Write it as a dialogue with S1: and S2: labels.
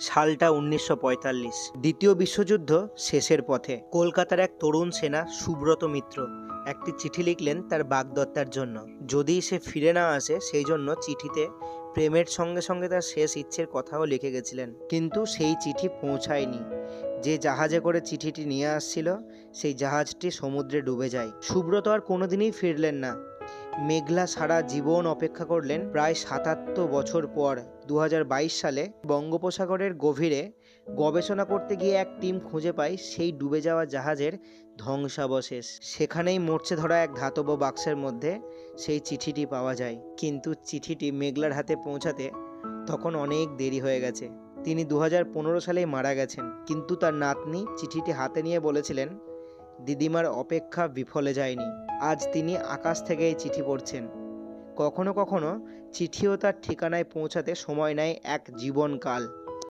S1: সালটা 1945। দ্বিতীয় বিশ্বযুদ্ধ শেষের পথে। কলকাতার এক তরুণ সেনা সুব্রত মিত্র একটি চিঠি লিখলেন তার বাগদত্তার জন্য। যদি সে ফিরে না আসে সেই জন্য চিঠিতে প্রেমের সঙ্গে সঙ্গে তার শেষ ইচ্ছের কথাও লিখে গেছিলেন। কিন্তু সেই চিঠি পৌঁছায়নি। যে জাহাজে করে চিঠিটি নিয়ে আসছিল সেই জাহাজটি সমুদ্রে ডুবে যায়। সুব্রত আর কোনোদিনই ফিরলেন না। মেঘলা সারা জীবন অপেক্ষা করলেন। প্রায় ৭৭ বছর পর ২০২২ সালে বঙ্গোপসাগরের গভীরে গবেষণা করতে গিয়ে এক টিম খুঁজে পায় সেই ডুবে যাওয়া জাহাজের ধ্বংসাবশেষ। সেখানেই মরচে ধরা এক ধাতব বাক্সের মধ্যে সেই চিঠিটি পাওয়া যায়। কিন্তু চিঠিটি মেঘলার হাতে পৌঁছাতে তখন অনেক দেরি হয়ে গেছে। তিনি ২০১৫ সালেই মারা গেছেন। কিন্তু তার নাতনি চিঠিটি হাতে নিয়ে বলেছিলেন, দিদিমার অপেক্ষা বিফলে যায়নি। আজ তিনি আকাশ থেকে এই চিঠি পড়ছেন। কখনো কখনো চিঠিও তার ঠিকানায় পৌঁছাতে সময় নেয় এক জীবনকাল।